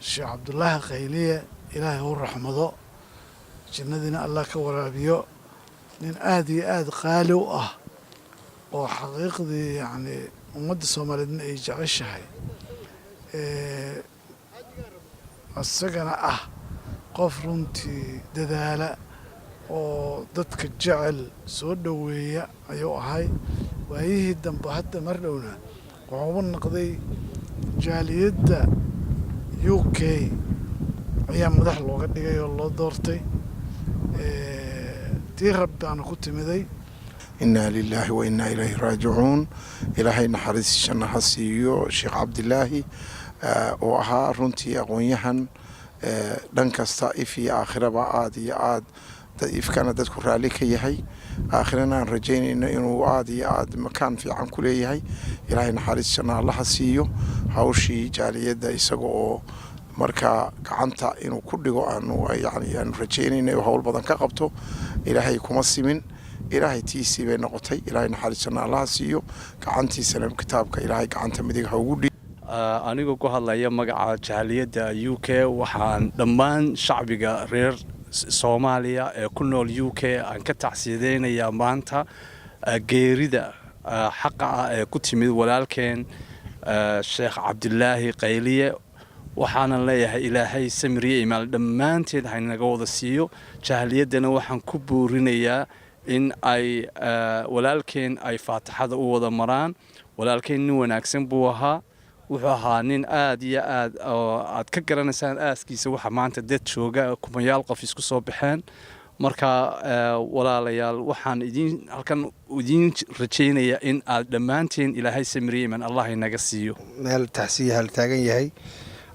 sheekh cabdulaahi qayliye ilaahay u raxmado jannadiina allah ka waraabiyo nin aad iyo aad qaali u ah oo xaqiiqdii yacni ummadda soomaaliyeedna ay jeceshahay isagana ah qof runtii dadaala oo dadka jecel soo dhoweeya ayuu ahay waayihii dambe hadda mar dhowna wuxuuba noqday jaaliyadda UK ayaa madax looga dhigay oo loo doortay tii rabbaana ku timiday inaa lilaahi wa innaa ilayhi raajicuun ilaahay naxariis janno ha siiyo sheekh cabdilaahi oo ahaa runtii aqoon-yahan dhan kasta if iyo aakhiraba aad iyo aad ifkana dadku raalli ka yahay aakhirana aan rajaynayno inuu aad iyo aad makaan fiican ku leeyahay ilaahay naxariis janno allaha siiyo hawshii jaaliyadda isaga oo markaa gacanta inuu ku dhigo aanu rajaynayno hawl badan ka qabto ilaahay kuma simin ilaahay tiisii bay noqotay ilaahay naxariis janno allaha siiyo gacantiisana kitaabka ilaahay gacanta midig ha ugu dhigo anigoo ku hadlaya magaca jaaliyadda UK waxaan dhammaan shacbiga reer Soomaaliya ee ku nool UK aan ka tacsiideynayaa maanta geerida xaqa ah ee ku timid walaalkeen sheekh cabdilaahi qayliye waxaanan leeyahay ilaahay samiriye imaal dhammaanteed haynaga wada siiyo jaaliyaddana waxaan ku buurinayaa in ay walaalkeen ay faataxada u wada maraan walaalkeen nin wanaagsan buu ahaa wuxuu ahaa nin aad iyo aad ka garanaysaan aaskiisa waxa maanta dad jooga kumayaal qof isku soo baxeen marka walaalayaal waxaan halkan idiin rajaynayaa in aad dhammaanteen ilaahay samiriye imaan allah inaga siiyo meel taxsiya hal taagan yahay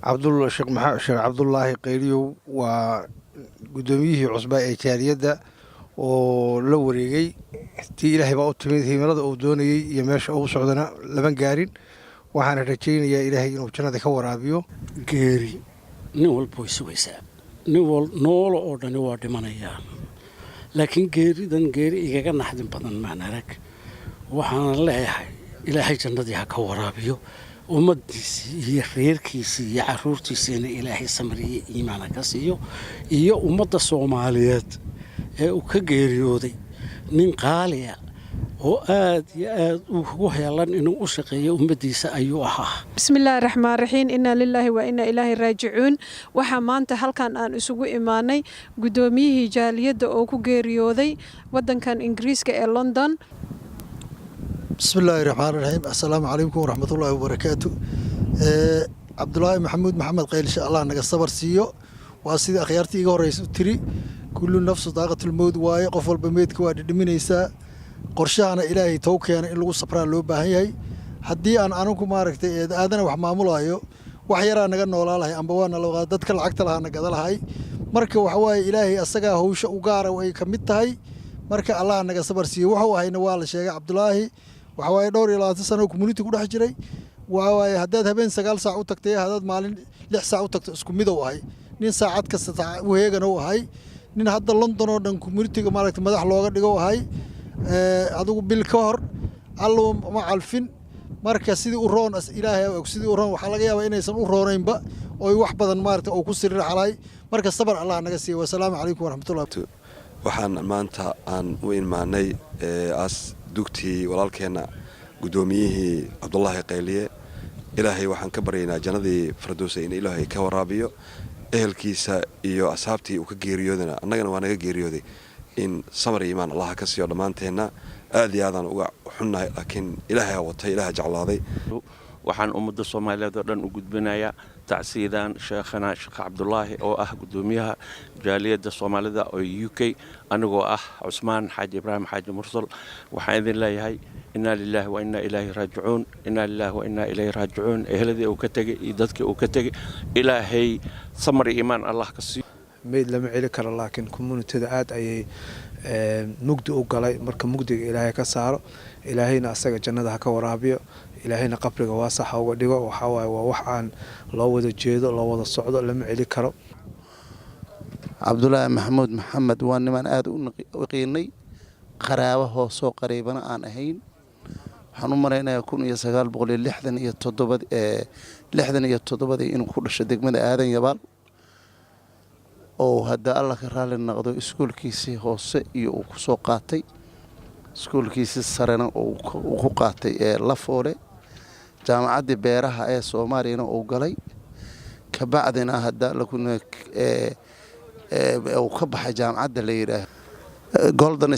sheekh cabdulaahi qayliyow waa guddoomiyihii cusbaa ee jaaliyadda oo la wareegay tii ilaahay baa u timid himilada uu doonayey iyo meesha uu socdana lama gaarin waxaana rajaynayaa ilaahay inuu jannada ka waraabiyo geeri nin walba way sugaysaa noolo oo dhani waa dhimanayaa laakiin geeridan geeri igaga naxdin badan maan arag waxaana leeyahay ilaahay jannadii ha ka waraabiyo ummaddiisii iyo reerkiisii iyo carruurtiisiina ilaahay samriye iimaana ka siiyo iyo ummadda Soomaaliyeed ee uu ka geeriyooday nin qaaliya oo aad iyo aad ugu heelan inuu u shaqeeyo ummadiisa ayuu ahaa bismillaahi raxmaani raxiim inna lillahi wa inna ilaahi raajicuun waxa maanta halkan aan isugu imaanay gudoomiyihii jaaliyadda oo ku geeriyooday wadankan Ingiriiska ee London bismillaahi raxmaani raxiim assalaamu calaykum waraxmatullaahi wabarakaatu cabdulaahi maxamuud maxamed qaylisha allah naga sabar siiyo waa sidii akhyaartii iga horeysa tiri kullu nafsu daaqatul mawd waaye qof walba meedka waa dhidhiminaysaa qorshahana ilaahay tow keena in lagu sabraa loo baahan yahay haddii aan anigu maaragtay aadana wax maamulayo wax yaraa naga noolaalahay amba waana la dadka lacagta lahaana gada lahay marka waxa waaye ilaahay asagaa hawsha u gaara way ka mid tahay marka allah naga sabar siiyo wuxuu ahayna waa la sheegay cabdulaahi waxa waaye dhowr iyo 20 sano community ku dhex jiray waxa waaye haddaad habeen 9 saac u tagtay haddaad maalin 6 saac u tagto isku mid ahay nin saacad kasta u heegan u ahay nin hadda London oo dhan community-ga maaragtay madax looga dhigo ahay adigu bil ka hor allo ma calfin marka sidii u roon ilaahay og sidii u roon waxa laga yaabaa inaysan u roonaynba oo wax badan maaragtay oo ku sirri xalay marka sabar allah naga siiyo wassalaamu calaykum waraxmatullaahi waxaan maanta aan u imaanay as dugtii walaalkeena gudoomiyihii cabdulaahi qayliye ilaahay waxaan ka baryaynaa jannadii firdawsa in ilaahay ka waraabiyo ehelkiisa iyo asxaabtii uu ka geeriyoodana annagana waa naga geeriyooday in samar iyo iimaan allah ka siiyo dhammaanteena aad iyo aadaan uga xunnahay laakiin ilaahay watay ilaahay jeclaaday waxaan ummadda Soomaaliyeed oo dhan u gudbinayaa tacsiidan sheekhana sheekh cabdulaahi oo ah gudoomiyaha jaaliyadda Soomaalida oo UK anigoo ah Cusmaan Xaaji Ibraahim Xaaji Mursal waxaan idin leeyahay inna lillahi wa inna ilayhi raaji'uun inna lillahi wa inna ilayhi raaji'uun eheladii uu ka tagay iyo dadkii uu ka tagay ilaahay samar iyo iimaan allah ka siiyo meed lama celi karo laakiin community-da aad ayay mugdi u galay marka mugdiga ilaahay ka saaro ilaahayna asaga jannada ha ka waraabiyo ilaahayna qabriga waasax uga dhigo waxa waaye waa wax aan loo wada jeedo loo wada socdo lama celi karo cabdulaahi maxamuud maxamed waa niman aad u qiinay qaraabo hoosoo qariibana aan ahayn waxaan u maraynayaa 1967 67 inuu ku dhashay degmada aadan yabaal oo hadda alla ka raali noqdo iskuulkiisii hoose iyo uu ku soo qaatay iskuulkiisii sarena uu ku qaatay Lafoole jaamacaddii beeraha ee Soomaaliyana uu galay ka bacdina hadda uu ka baxay jaamacadda la yiraahdo Golden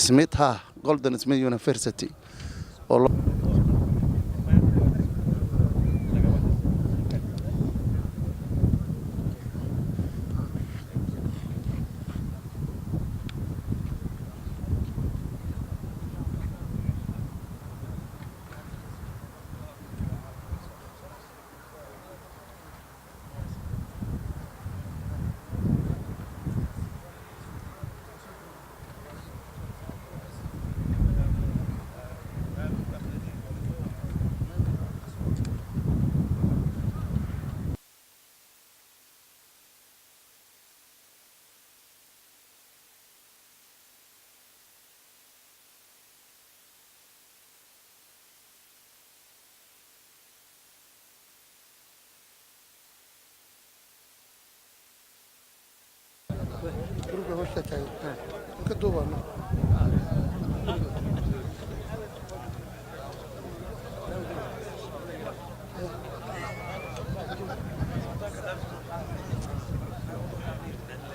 Smith University oo Kedua